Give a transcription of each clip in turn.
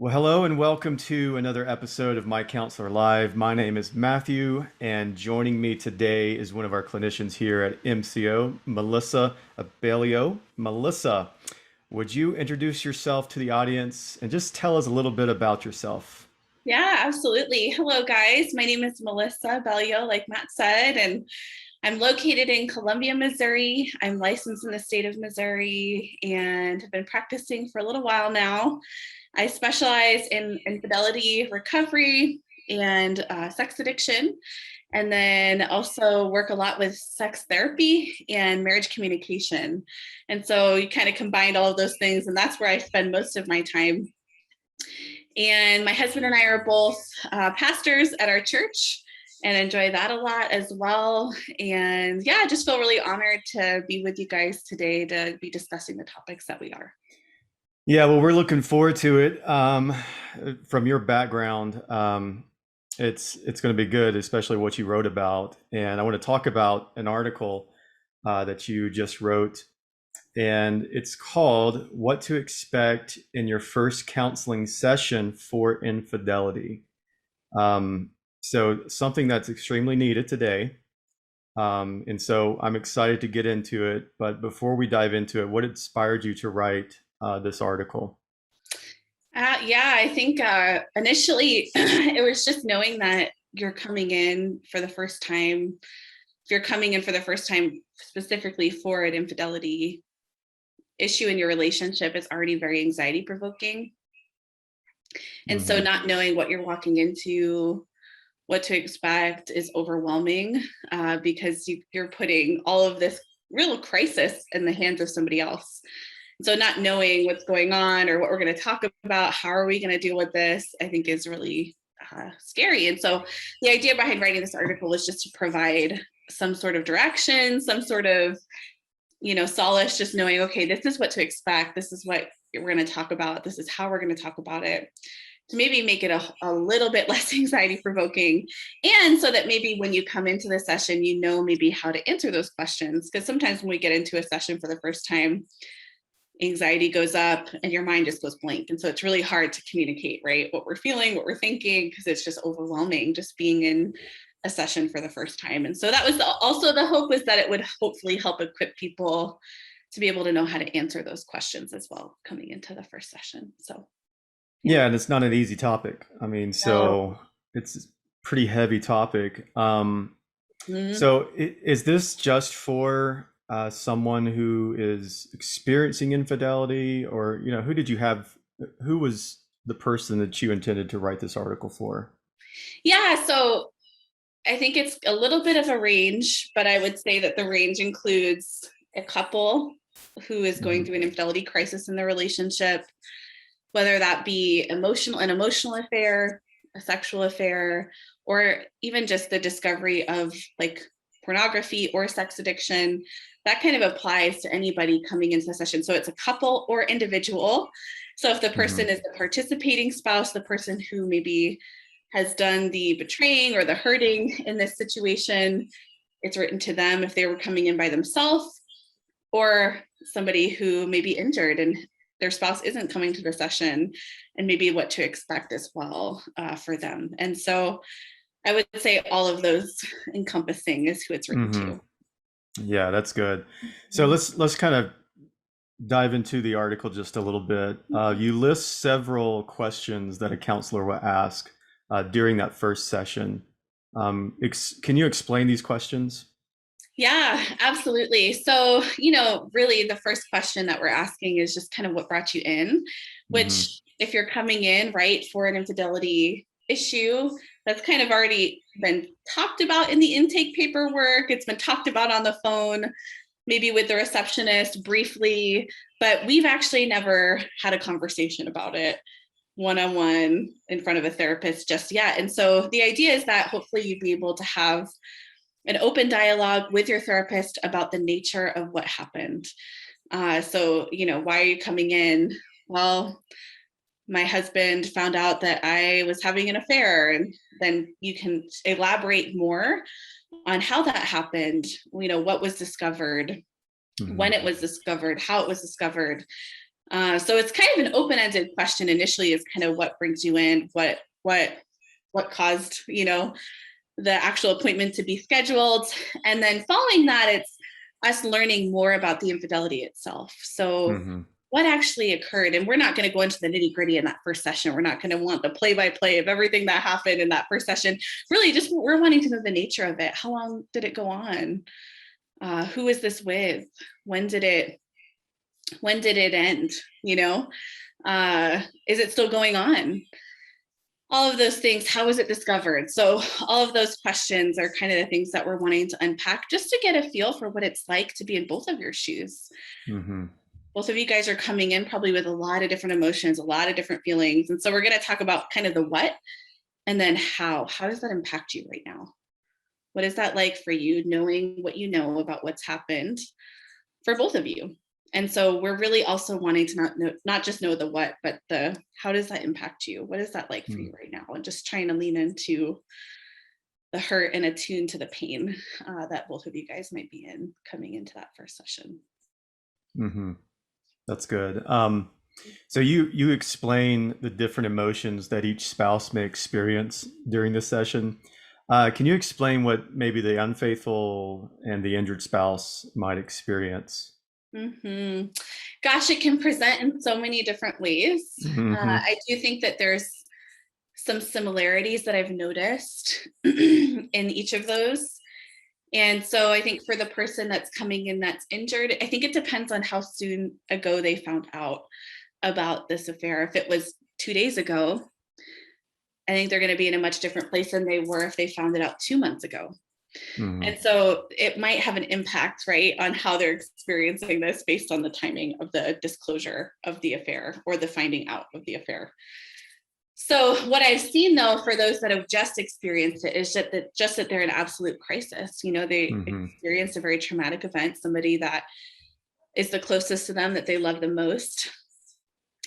Well, hello and welcome to another episode of My Counselor Live. My name is Matthew, and joining me today is one of our clinicians here at MCO, Melissa Abello. Melissa, would you introduce yourself to the audience and just tell us a little bit about yourself? Yeah, absolutely. Hello, guys. My name is Melissa Abello, like Matt said, and I'm located in Columbia, Missouri. I'm licensed in the state of Missouri and have been practicing for a little while now. I specialize in infidelity recovery and sex addiction, and then also work a lot with sex therapy and marriage communication. And so you kind of combined all of those things, and that's where I spend most of my time. And my husband and I are both pastors at our church and enjoy that a lot as well. And yeah, I just feel really honored to be with you guys today to be discussing the topics that we are. Yeah, well, we're looking forward to it. From your background, it's going to be good, especially what you wrote about. And I want to talk about an article that you just wrote, and it's called "What to Expect in Your First Counseling Session for Infidelity." So something that's extremely needed today. And so I'm excited to get into it. But before we dive into it, what inspired you to write this article? Yeah, I think initially it was just knowing that you're coming in for the first time. If you're coming in for the first time specifically for an infidelity issue in your relationship, it's already very anxiety provoking. And so Hmm. not knowing what you're walking into, what to expect is overwhelming because you're putting all of this real crisis in the hands of somebody else. So not knowing what's going on or what we're going to talk about, how are we going to deal with this, I think is really scary. And so the idea behind writing this article was just to provide some sort of direction, some sort of, solace, just knowing, okay, this is what to expect. This is what we're going to talk about. This is how we're going to talk about it, to maybe make it a little bit less anxiety provoking. And so that maybe when you come into the session, you know maybe how to answer those questions. Because sometimes when we get into a session for the first time, anxiety goes up and your mind just goes blank. And so it's really hard to communicate, right? What we're feeling, what we're thinking, because it's just overwhelming just being in a session for the first time. And so that was also the hope, is that it would hopefully help equip people to be able to know how to answer those questions as well coming into the first session. So yeah. Yeah, and it's not an easy topic. I mean, No. so it's a pretty heavy topic. Mhm. So is this just for someone who is experiencing infidelity, or who did you have? Who was the person that you intended to write this article for? Yeah, so I think it's a little bit of a range, but I would say that the range includes a couple who is going Hmm. through an infidelity crisis in their relationship, whether that be an emotional affair, a sexual affair, or even just the discovery of like pornography or sex addiction. That kind of applies to anybody coming into the session. So it's a couple or individual. So if the Hmm. person is the participating spouse, the person who maybe has done the betraying or the hurting in this situation, it's written to them if they were coming in by themselves, or somebody who may be injured and their spouse isn't coming to the session, and maybe what to expect as well for them. And so I would say all of those encompassing is who it's written Hmm. to. Yeah, that's good. So let's kind of dive into the article just a little bit. You list several questions that a counselor will ask during that first session. Can you explain these questions? Yeah, absolutely. So, really the first question that we're asking is just kind of what brought you in, Hmm. which if you're coming in, right, for an infidelity issue, that's kind of already been talked about in the intake paperwork. It's been talked about on the phone, maybe with the receptionist briefly, but we've actually never had a conversation about it one-on-one in front of a therapist just yet. And so the idea is that hopefully you'd be able to have an open dialogue with your therapist about the nature of what happened. So, why are you coming in? Well, my husband found out that I was having an affair, and then you can elaborate more on how that happened, what was discovered, Hmm. when it was discovered, how it was discovered, So it's kind of an open-ended question initially, is kind of what brings you in, what caused, the actual appointment to be scheduled. And then following that, it's us learning more about the infidelity itself. So what actually occurred? And we're not going to go into the nitty-gritty in that first session. We're not going to want the play-by-play of everything that happened in that first session. Really, just we're wanting to know the nature of it. How long did it go on? Who is this with? When did it end? Is it still going on? All of those things. How was it discovered? So all of those questions are kind of the things that we're wanting to unpack, just to get a feel for what it's like to be in both of your shoes. Both of you guys are coming in probably with a lot of different emotions, a lot of different feelings. And so we're going to talk about kind of the what, and then how does that impact you right now? What is that like for you, knowing what you know about what's happened for both of you? And so we're really also wanting to not just know the what, but the how does that impact you? What is that like for you right now? And just trying to lean into the hurt and attune to the pain that both of you guys might be in coming into that first session. That's good. So you explain the different emotions that each spouse may experience during this session. Can you explain what maybe the unfaithful and the injured spouse might experience? Gosh, it can present in so many different ways. I do think that there's some similarities that I've noticed in each of those. And so I think for the person that's coming in that's injured, I think it depends on how soon ago they found out about this affair. If it was 2 days ago, I think they're going to be in a much different place than they were if they found it out 2 months ago. And so it might have an impact, right, on how they're experiencing this based on the timing of the disclosure of the affair or the finding out of the affair. So what I've seen, though, for those that have just experienced it is that they're in absolute crisis. They experienced a very traumatic event, somebody that is the closest to them, that they love the most.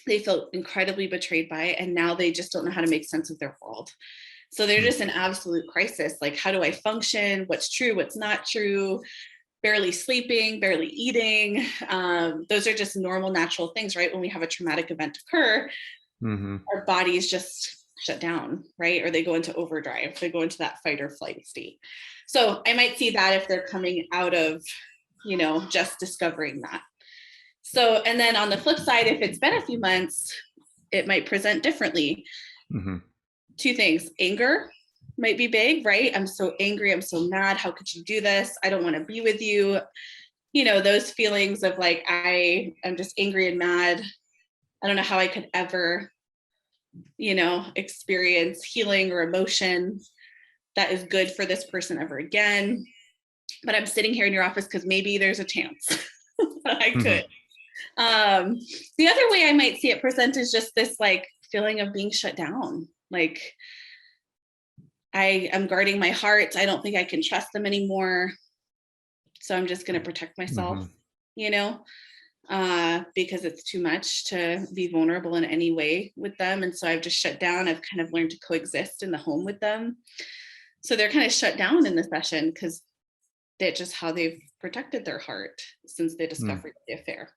They feel incredibly betrayed by it, and now they just don't know how to make sense of their world. So they're just in absolute crisis. Like, how do I function? What's true? What's not true? Barely sleeping, barely eating. Those are just normal, natural things, right? When we have a traumatic event occur, our bodies just shut down, right? Or they go into overdrive. They go into that fight or flight state. So I might see that if they're coming out of, just discovering that. So, and then on the flip side, if it's been a few months, it might present differently. Two things. Anger might be big, right? I'm so angry. I'm so mad. How could you do this? I don't want to be with you. Those feelings of like, I'm just angry and mad. I don't know how I could ever, experience healing or emotion that is good for this person ever again. But I'm sitting here in your office because maybe there's a chance that I could. The other way I might see it present is just this like feeling of being shut down. Like, I am guarding my heart. I don't think I can trust them anymore. So I'm just going to protect myself, because it's too much to be vulnerable in any way with them. And so I've just shut down. I've kind of learned to coexist in the home with them. So they're kind of shut down in the session because that's just how they've protected their heart since they discovered the affair.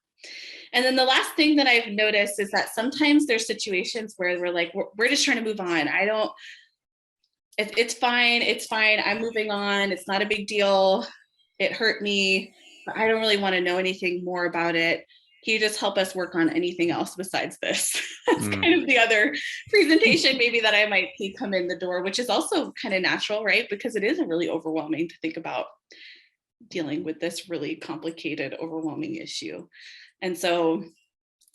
And then the last thing that I've noticed is that sometimes there's situations where we're like, we're just trying to move on. It's fine. It's fine. I'm moving on. It's not a big deal. It hurt me. But I don't really want to know anything more about it. Can you just help us work on anything else besides this? That's kind of the other presentation maybe that I might see come in the door, which is also kind of natural, right? Because it is really overwhelming to think about dealing with this really complicated, overwhelming issue. And so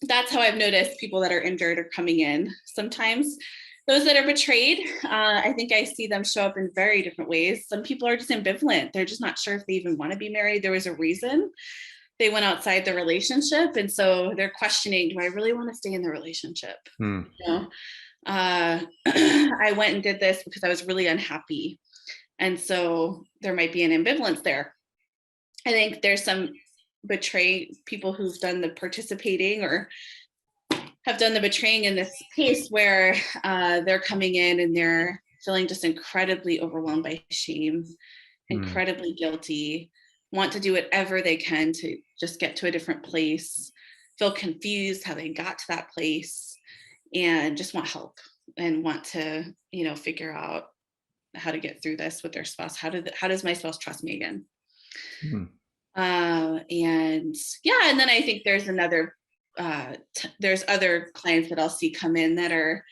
that's how I've noticed people that are injured are coming in. Sometimes those that are betrayed, I think I see them show up in very different ways. Some people are just ambivalent. They're just not sure if they even want to be married. There was a reason they went outside the relationship. And so they're questioning, do I really want to stay in the relationship? I went and did this because I was really unhappy. And so there might be an ambivalence there. I think there's some people who've done the participating or have done the betraying in this case where they're coming in and they're feeling just incredibly overwhelmed by shame, incredibly guilty, want to do whatever they can to just get to a different place, feel confused how they got to that place and just want help and want to, figure out how to get through this with their spouse. How does my spouse trust me again? Mhm. And yeah, and then I think there's there's other clients that I'll see come in that are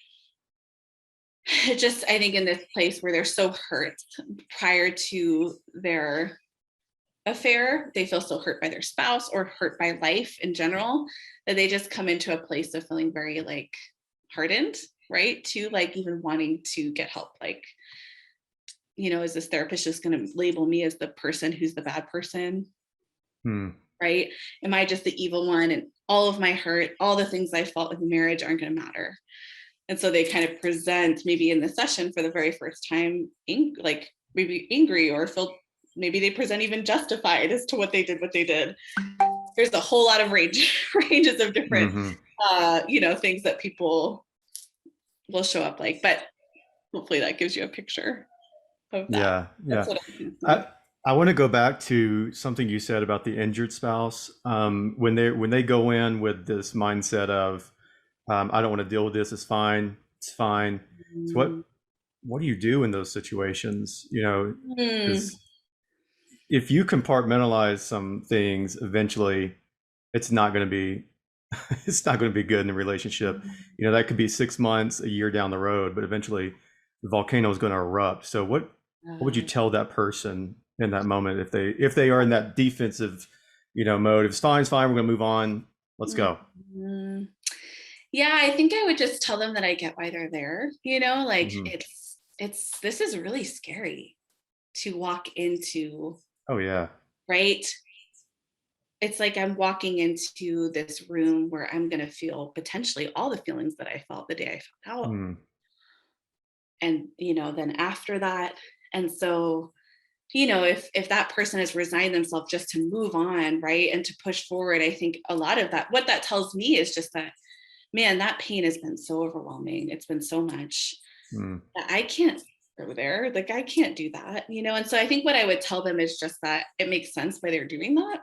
just, I think, in this place where they're so hurt prior to their affair. They feel so hurt by their spouse or hurt by life in general that they just come into a place of feeling very like hardened, right? To like even wanting to get help. Like, is this therapist just going to label me as the person who's the bad person? Hmm. Right? Am I just the evil one? And all of my hurt, all the things I felt in the marriage aren't going to matter. And so they kind of present maybe in the session for the very first time, like maybe angry or feel, maybe they present even justified as to what they did. There's a whole lot of ranges of different, Mhm. things that people will show up like, but hopefully that gives you a picture of that. Yeah, That's yeah. what I can see. I want to go back to something you said about the injured spouse. When they go in with this mindset of, I don't want to deal with this. It's fine. It's fine. So what do you do in those situations? Mm. Because if you compartmentalize some things, eventually it's not going to be it's not going to be good in the relationship. That could be 6 months, a year down the road, but eventually the volcano is going to erupt. So what would you tell that person in that moment if they are in that defensive, mode? It's fine, we're going to move on. Let's go. Mhm. Yeah, I think I would just tell them that I get why they're there. Like Hmm. this is really scary to walk into, Oh yeah. right? It's like I'm walking into this room where I'm going to feel potentially all the feelings that I felt the day I found out. Mm. And, then after that. And so, if that person has resigned themselves just to move on, right, and to push forward, I think a lot of that, what that tells me is just that, man, that pain has been so overwhelming. It's been so much Mm. that I can't go there. Like, I can't do that. And so I think what I would tell them is just that it makes sense why they're doing that.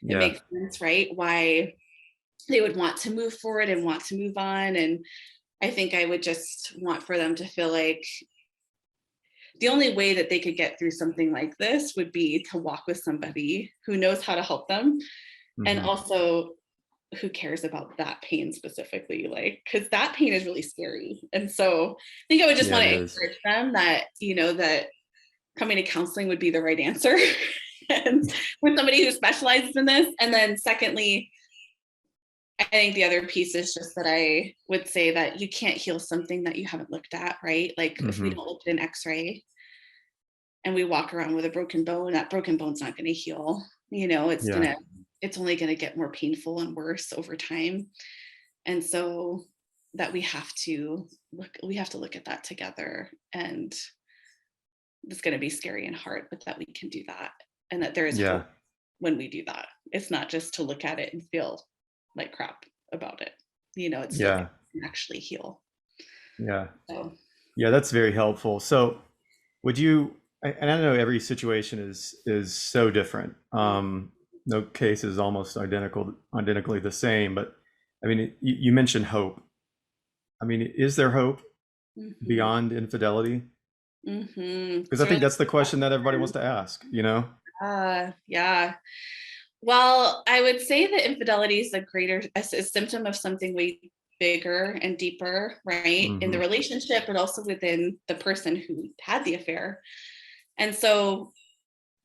It Yeah. makes sense, right? Why they would want to move forward and want to move on. And I think I would just want for them to feel like the only way that they could get through something like this would be to walk with somebody who knows how to help them, and Hmm. also who cares about that pain specifically, like, because that pain is really scary. And so I think I would just Yeah, want it to is. encourage them that, that coming to counseling would be the right answer and with somebody who specializes in this. And then secondly, I think the other piece is just that I would say that you can't heal something that you haven't looked at, right? Like if we Hmm. don't look at an x-ray and we walk around with a broken bone, that broken bone's not going to heal. Yeah. It's only going to get more painful and worse over time. And so that we have to look at that together. And it's going to be scary and hard, but that we can do that. And that there is Yeah. hope when we do that. It's not just to look at it and feel like crap about it. It's still Yeah. can actually heal. Yeah. So Yeah, that's very helpful. So would you, and I know every situation is so different. No case is almost identically the same, but I mean, you mentioned hope. I mean, is there hope mm-hmm, beyond infidelity? mm-hmm. Because It's I a really think that's the good question that everybody question. wants to ask. Yeah. Well, I would say that infidelity is a symptom of something way bigger and deeper, right? In the Hmm. relationship, but also within the person who had the affair. And so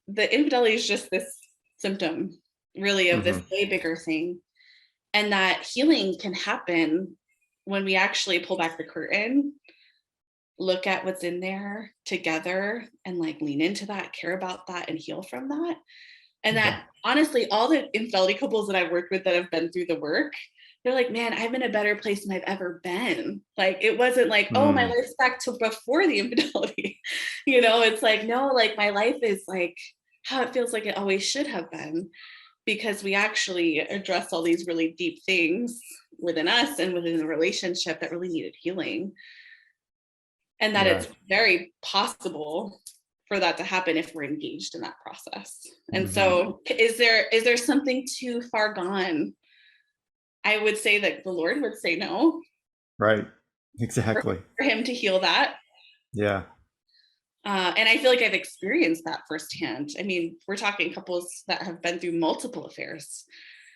the infidelity is just this symptom, really, of this Hmm. way bigger thing. And that healing can happen when we actually pull back the curtain, look at what's in there together, and like lean into that, care about that, and heal from that. And Yeah. that honestly, all the infidelity couples that I've worked with that have been through the work, they're like, man, I'm in a better place than I've ever been. Like, it wasn't like, oh, my Mm. life's back to before the infidelity. It's like, no, like my life is like how it feels like it always should have been, because we actually address all these really deep things within us and within the relationship that really needed healing. And that Yeah. it's very possible for that to happen if we're engaged in that process. And Hmm. so is there something too far gone I would say that the Lord would say no Right. for, Exactly. for him to heal that. Yeah. And I feel like I've experienced that firsthand. I mean, we're talking couples that have been through multiple affairs.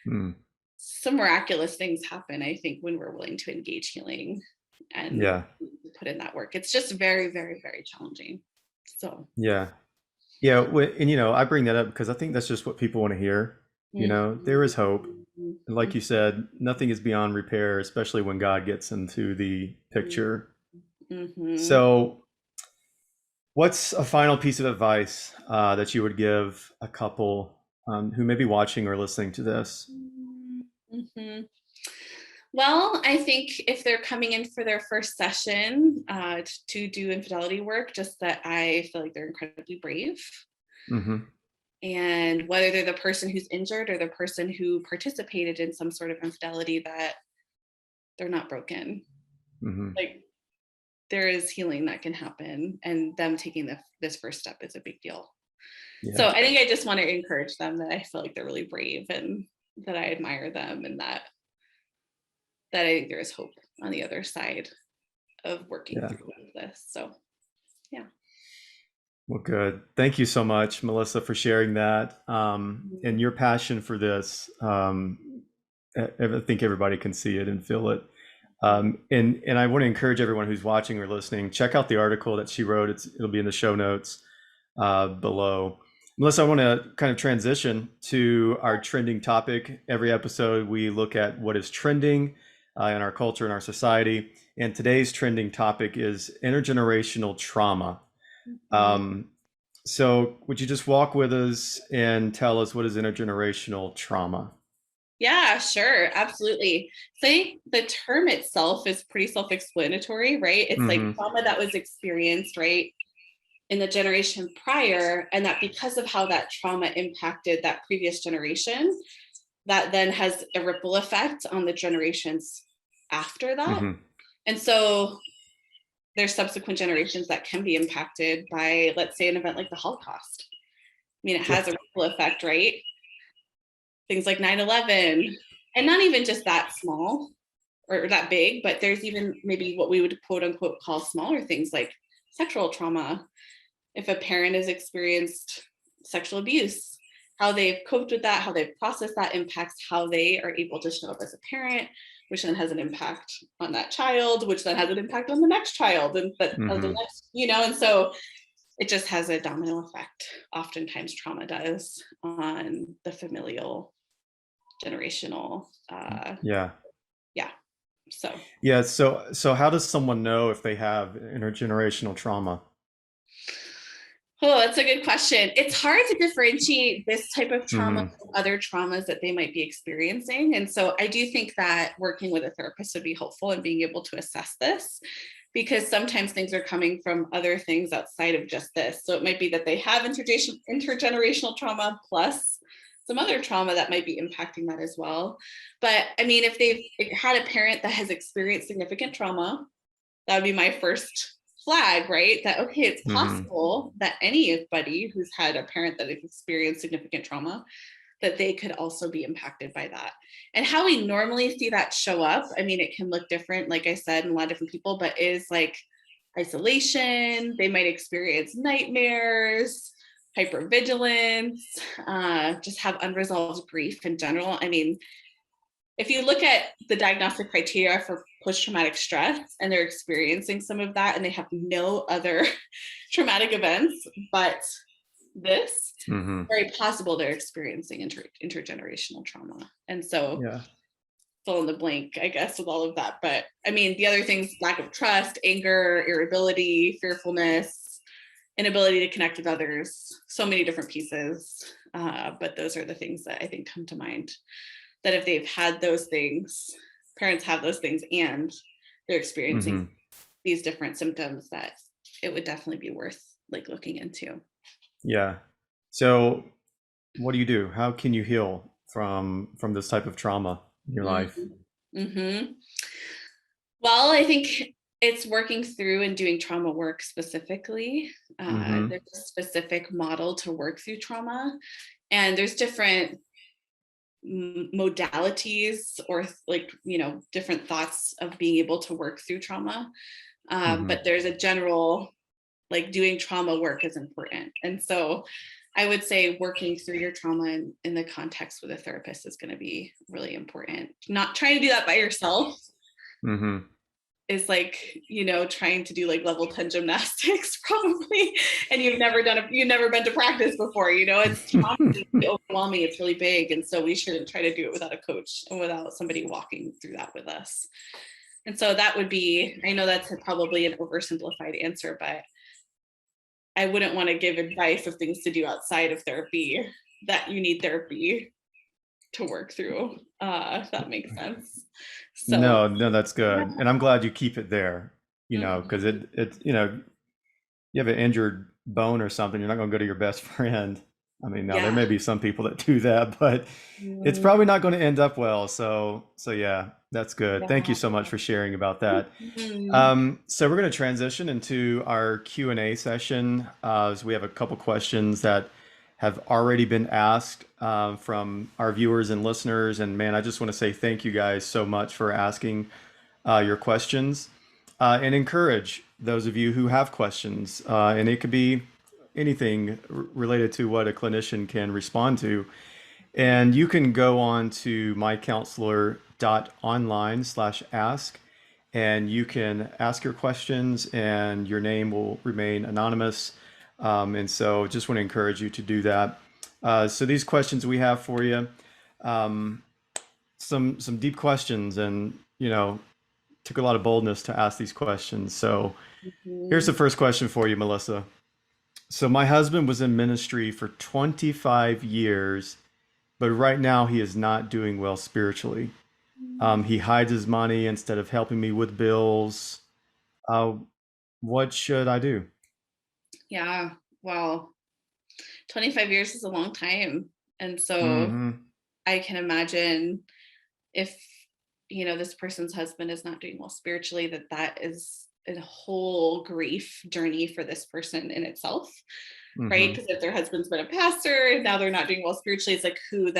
Mm. Some miraculous things happen, I think, when we're willing to engage healing and Yeah. put in that work. It's just very, very, very challenging. So, Yeah. Yeah. And, I bring that up because I think that's just what people want to hear. There is hope. And like you said, nothing is beyond repair, especially when God gets into the picture. mm-hmm. So, what's a final piece of advice that you would give a couple who may be watching or listening to this? Mm-hmm. Well, I think if they're coming in for their first session to do infidelity work, just that I feel like they're incredibly brave. Mm-hmm. And whether they're the person who's injured or the person who participated in some sort of infidelity, that they're not broken. Mm-hmm. Like, there is healing that can happen, and them taking this first step is a big deal. So Yeah. I think I just want to encourage them that I feel like they're really brave and that I admire them, and that I think there is hope on the other side of working Yeah. through this. So yeah. Well, good. Thank you so much, Melissa, for sharing that and your passion for this. I think everybody can see it and feel it. And I want to encourage everyone who's watching or listening, check out the article that she wrote. It'll be in the show notes below. Melissa, I want to kind of transition to our trending topic. Every episode, we look at what is trending in our culture and our society. And today's trending topic is intergenerational trauma. So would you just walk with us and tell us what is intergenerational trauma? Yeah, sure. Absolutely. So I think the term itself is pretty self-explanatory, right? It's like Mm-hmm. trauma that was experienced, right, in the generation prior, and that because of how that trauma impacted that previous generation, that then has a ripple effect on the generations after that. Mm-hmm. And so there's subsequent generations that can be impacted by, let's say, an event like the Holocaust. I mean, it Yeah. has a ripple effect, right? Things like 9/11, and not even just that small or that big, but there's even maybe what we would quote unquote call smaller things like sexual trauma. If a parent has experienced sexual abuse, how they've coped with that, how they've processed that impacts how they are able to show up as a parent, which then has an impact on that child, which then has an impact on the next child and the Mm-hmm. next, and so it just has a domino effect. Oftentimes trauma does on the familial generational Yeah. yeah. So Yeah. So how does someone know if they have intergenerational trauma? oh, that's a good question. It's hard to differentiate this type of trauma Mm-hmm. from other traumas that they might be experiencing. And so I do think that working with a therapist would be helpful in being able to assess this, because sometimes things are coming from other things outside of just this. So it might be that they have intergenerational trauma plus some other trauma that might be impacting that as well. But I mean, if they've had a parent that has experienced significant trauma, that would be my first flag, right? That, okay, it's Mm-hmm. possible that anybody who's had a parent that has experienced significant trauma, that they could also be impacted by that. And how we normally see that show up, I mean, it can look different, like I said, in a lot of different people, but is like isolation. They might experience nightmares, hypervigilance, just have unresolved grief in general. I mean, if you look at the diagnostic criteria for post-traumatic stress and they're experiencing some of that and they have no other traumatic events but this, Mm-hmm. very possible they're experiencing intergenerational trauma. And so Yeah. fill in the blank, I guess, with all of that. But I mean, the other things, lack of trust, anger, irritability, fearfulness, inability to connect with others, so many different pieces. But those are the things that I think come to mind, that if they've had those things, parents have those things, and they're experiencing Mm-hmm. these different symptoms, that it would definitely be worth like looking into. Yeah. So what do you do? How can you heal from this type of trauma in your life? Mm-hmm. Mm-hmm. Well, I think it's working through and doing trauma work specifically. Mm-hmm. There's a specific model to work through trauma, and there's different modalities or like, different thoughts of being able to work through trauma. Hmm. But there's a general, like, doing trauma work is important. And so I would say working through your trauma in the context with a therapist is going to be really important. Not trying to do that by yourself Hmm. is like, trying to do like level 10 gymnastics probably. And you've never been to practice before, it's trauma, it's really overwhelming, it's really big. And so we shouldn't try to do it without a coach and without somebody walking through that with us. And so that would be, I know that's probably an oversimplified answer, but I wouldn't want to give advice of things to do outside of therapy that you need therapy to work through, if that makes sense. So, No, that's good. And I'm glad you keep it there, because mhm. you have an injured bone or something, you're not going to go to your best friend. I mean, now there Yeah. may be some people that do that, but it's Mm, probably not going to end up well. So yeah, that's good. Thank you yeah. so much for sharing about that. Mhm. So we're going to transition into our Q&A session. As we have a couple questions that have already been asked from our viewers and listeners. And man, I just want to say thank you guys so much for asking your questions and encourage those of you who have questions. And it could be anything related to what a clinician can respond to. And you can go on to MyCounselor.Online/ask, and you can ask your questions, and your name will remain anonymous. And so just want to encourage you to do that. So these questions we have for you, um, some deep questions, and took a lot of boldness to ask these questions. So here's the Mhm. first question for you, Melissa. So my husband was in ministry for 25 years, but right now he is not doing well spiritually. He hides his money instead of helping me with bills. Uh, what should I do? Yeah. Well, 25 years is a long time. And so Hmm. I can imagine if, this person's husband is not doing well spiritually, that is a whole grief journey for this person in itself. Right? Hmm. Because if their husband's been a pastor and now they're not doing well spiritually, it's like who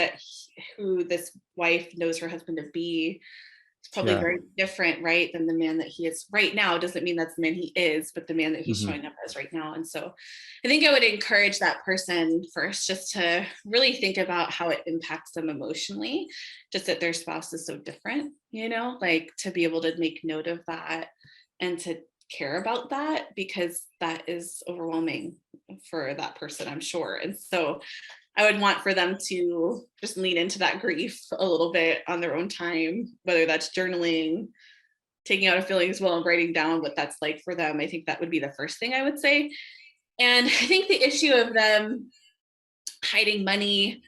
this wife knows her husband to be. It's probably Yeah. very different, right, than the man that he is right now. Doesn't mean that's the man he is, but the man that he's Hmm. showing up as right now. And so I think I would encourage that person first just to really think about how it impacts them emotionally, just that their spouse is so different, like to be able to make note of that and to care about that because that is overwhelming for that person, I'm sure. And so I would want for them to just lean into that grief a little bit on their own time, whether that's journaling, taking out a feeling as well, and writing down what that's like for them. I think that would be the first thing I would say. And I think the issue of them hiding money,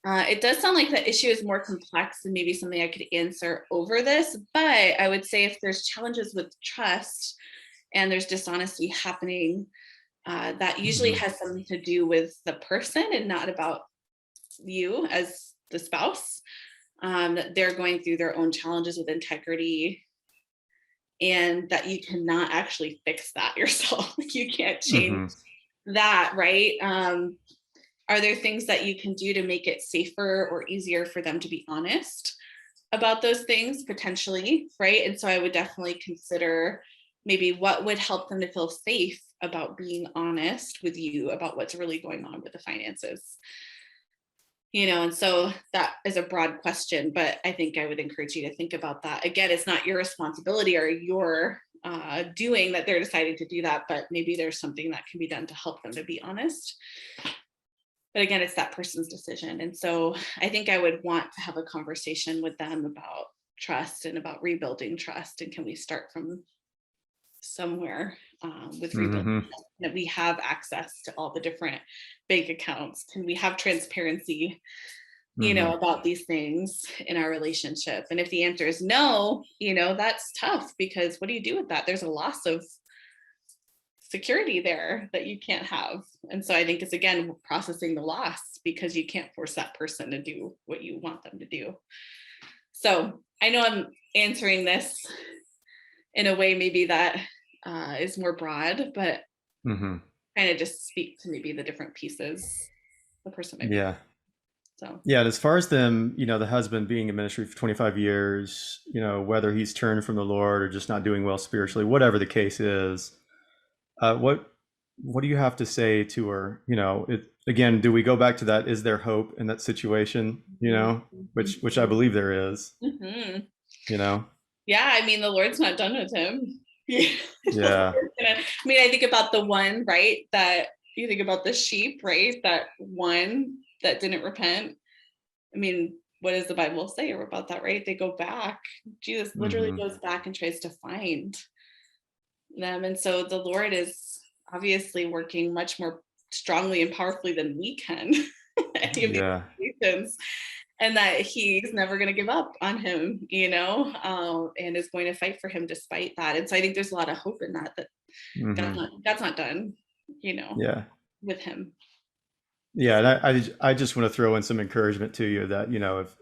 it does sound like the issue is more complex and maybe something I could answer over this. But I would say if there's challenges with trust and there's dishonesty happening, that usually Hmm. has something to do with the person and not about you as the spouse. That they're going through their own challenges with integrity and that you cannot actually fix that yourself. You can't change Hmm. that, right? Are there things that you can do to make it safer or easier for them to be honest about those things potentially, right? And so I would definitely consider maybe what would help them to feel safe about being honest with you about what's really going on with the finances. And so that is a broad question, but I think I would encourage you to think about that. Again, it's not your responsibility or your doing that they're deciding to do that, but maybe there's something that can be done to help them to be honest. But again, it's that person's decision. And so I think I would want to have a conversation with them about trust and about rebuilding trust. And can we start from somewhere with rebuilding Hmm. that we have access to all the different bank accounts? Can we have transparency Hmm. about these things in our relationship? And if the answer is no, that's tough because what do you do with that? There's a loss of security there that you can't have. And so I think it's again processing the loss because you can't force that person to do what you want them to do. So I know I'm answering this in a way maybe that is more broad, but Hmm. kind of just speak to maybe the different pieces the person might be. Yeah. So Yeah, and as far as them, the husband being in ministry for 25 years, whether he's turned from the Lord or just not doing well spiritually, whatever the case is, what do you have to say to her? Again, do we go back to that? Is there hope in that situation? Which I believe there is. mhm. You know, Yeah, I mean, the Lord's not done with him. Yeah. yeah, I mean, I think about the one, right, that you think about the sheep, right, that one that didn't repent. I mean, what does the Bible say about that, right? They go back. Jesus literally hmm goes back and tries to find them. And so the Lord is obviously working much more strongly and powerfully than we can any of these yeah, situations, and that he's never going to give up on him, and is going to fight for him despite that. And so I think there's a lot of hope in that, that hmm God's not done, yeah, with him. yeah. And I just want to throw in some encouragement to you that if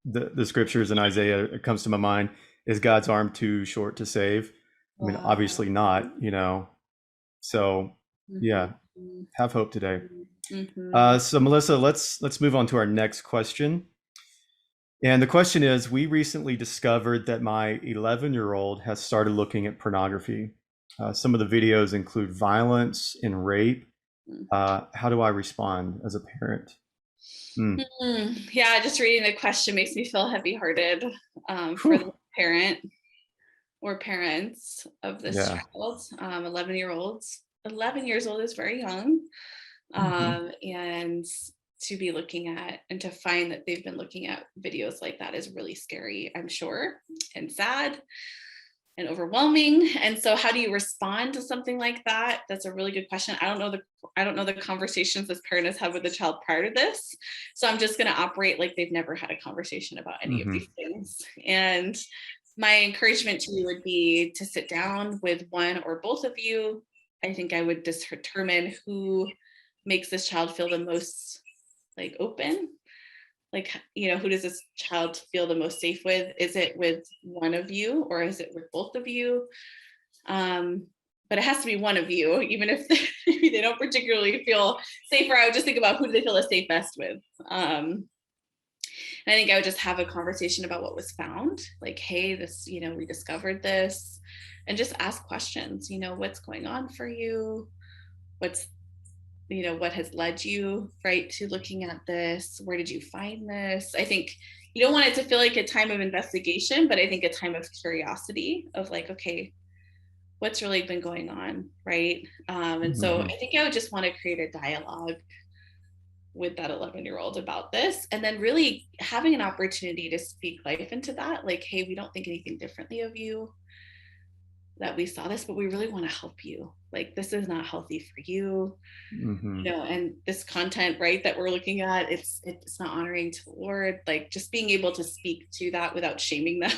the scriptures in Isaiah, it comes to my mind, is God's arm too short to save? I mean, Wow. obviously not. So Mhm. yeah, have hope today. Mhm. So Melissa, let's move on to our next question. And the question is, we recently discovered that my 11-year-old has started looking at pornography. Some of the videos include violence and rape. How do I respond as a parent? Mm. Yeah, just reading the question makes me feel heavy-hearted, for the Whew. parent or parents of this Yeah. child. 11-year-olds. 11 years old is very young. hmm And to be looking at and to find that they've been looking at videos like that is really scary, I'm sure, and sad and overwhelming. And so how do you respond to something like that? That's a really good question. I don't know the conversations this parent has had with the child prior to this. So I'm just going to operate like they've never had a conversation about any of hmm these things. And my encouragement to you would be to sit down with one or both of you. I think I would determine who makes this child feel the most like open, like, who does this child feel the most safe with? Is it with one of you or is it with both of you? um but it has to be one of you, even if maybe they don't particularly feel safer. I would just think about who do they feel the safest with. And I think I would just have a conversation about what was found, like, hey, this, we discovered this, and just ask questions. What's going on for you? What's what has led you, right, to looking at this? Where did you find this? I think you don't want it to feel like a time of investigation, but I think a time of curiosity of like, okay, what's really been going on, right? And so hmm I think I would just want to create a dialogue with that 11-year-old about this, and then really having an opportunity to speak life into that, like, hey, we don't think anything differently of you, that we saw this, but we really want to help you. Like, this is not healthy for you, hmm and this content, right, that we're looking at, it's not honoring to the Lord. Like, just being able to speak to that without shaming them.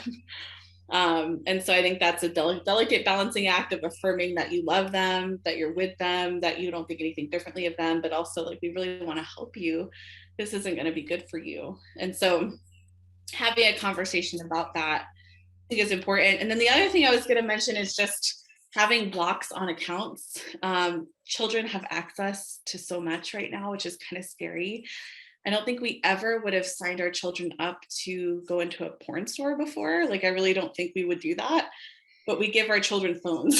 And so I think that's a delicate balancing act of affirming that you love them, that you're with them, that you don't think anything differently of them, but also like, we really want to help you. This isn't going to be good for you. And so having a conversation about that, I think, is important. And then the other thing I was going to mention is just having blocks on accounts. Children have access to so much right now, which is kind of scary. I don't think we ever would have signed our children up to go into a porn store before. Like, I really don't think we would do that, but we give our children phones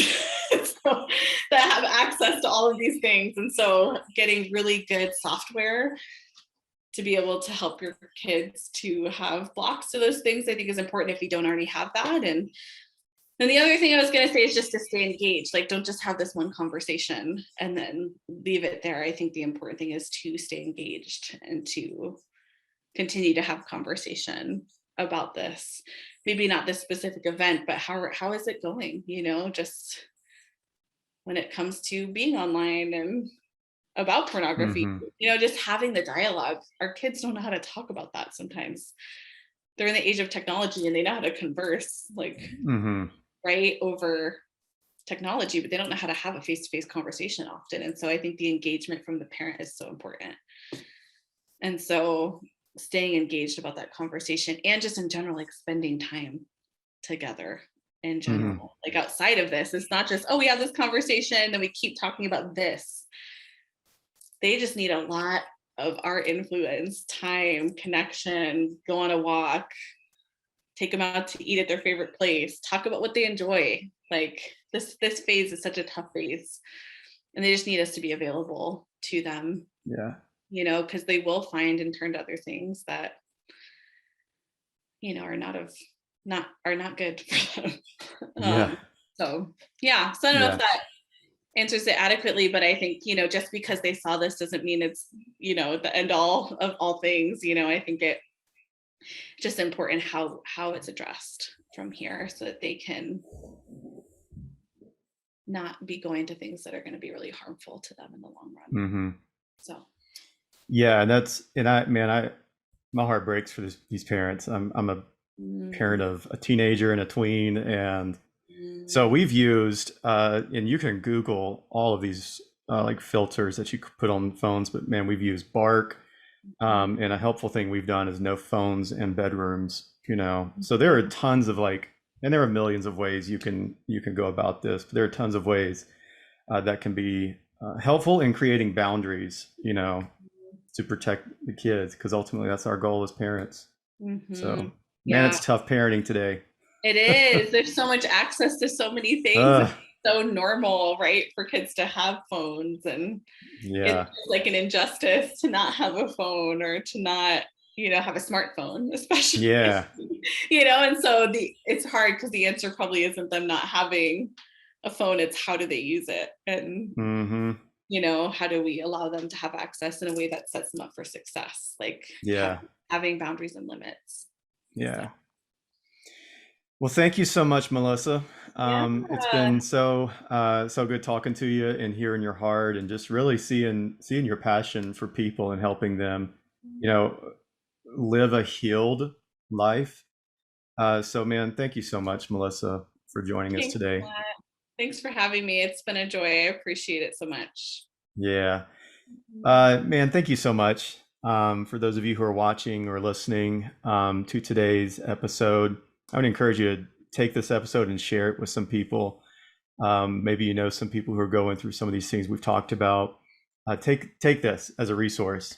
so, that have access to all of these things. And so getting really good software to be able to help your kids to have blocks to those things, I think, is important if you don't already have that. And then the other thing I was going to say is just to stay engaged. Like, don't just have this one conversation and then leave it there. I think the important thing is to stay engaged and to continue to have conversation about this. Maybe not this specific event, but how is it going? Just when it comes to being online and about pornography, hmm just having the dialogue. Our kids don't know how to talk about that sometimes. They're in the age of technology and they know how to converse, like, hmm right, over technology, but they don't know how to have a face-to-face conversation often. And so I think the engagement from the parent is so important. And so staying engaged about that conversation, and just in general, like spending time together in hmm general, like outside of this. It's not just, oh, we have this conversation and we keep talking about this. They just need a lot of our influence, time, connection, go on a walk, take them out to eat at their favorite place, talk about what they enjoy. Like this phase is such a tough phase, and they just need us to be available to them, Yeah. because they will find and turn to other things that, are not good for them. Yeah. So yeah, so I don't know if Yeah. that answers it adequately, but I think, just because they saw this doesn't mean it's, the end all of all things. I think it's just important how it's addressed from here so that they can not be going to things that are going to be really harmful to them in the long run. Mm-hmm. So Yeah, my heart breaks for these parents. I'm a parent of a teenager and a tween, and so we've used and you can Google all of these like filters that you could put on phones, but man, we've used Bark, and a helpful thing we've done is no phones in bedrooms. So there are tons of and there are millions of ways you can go about this, but there are tons of ways that can be helpful in creating boundaries. To protect the kids, because ultimately that's our goal as parents. So, man, yeah, it's tough parenting today. it is. There's so much access to so many things. It's so normal, right, for kids to have phones, and it's Yeah. like an injustice to not have a phone or to not, have a smartphone, especially. Yeah. And so it's hard because the answer probably isn't them not having a phone. It's how do they use it, and Mm-hmm. how do we allow them to have access in a way that sets them up for success, like Yeah. having boundaries and limits. Yeah. So, Well, thank you so much, Melissa. yeah. It's been so good talking to you and hearing your heart and just really seeing your passion for people and helping them, live a healed life. So, man, thank you so much, Melissa, for joining us Thanks, today. thanks for having me. It's been a joy. I appreciate it so much. Yeah. Man, thank you so much. For those of you who are watching or listening to today's episode, I would encourage you to take this episode and share it with some people. Maybe some people who are going through some of these things we've talked about. Take this as a resource.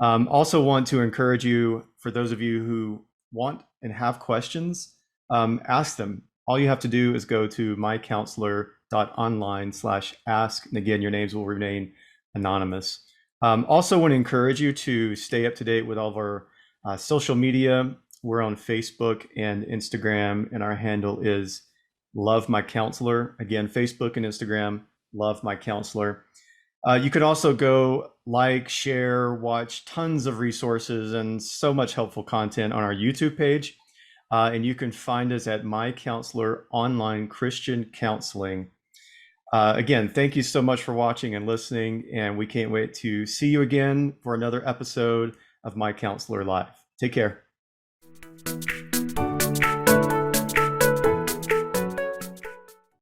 Also want to encourage you, for those of you who want and have questions, ask them. All you have to do is go to MyCounselor.Online/ask. And again, your names will remain anonymous. Also want to encourage you to stay up to date with all of our social media. We're on Facebook and Instagram, and our handle is Love My Counselor. Again, Facebook and Instagram, Love My Counselor. You can also go share, watch tons of resources and so much helpful content on our YouTube page. And you can find us at MyCounselor.Online Christian Counseling. Again, thank you so much for watching and listening, and we can't wait to see you again for another episode of My Counselor Live. Take care.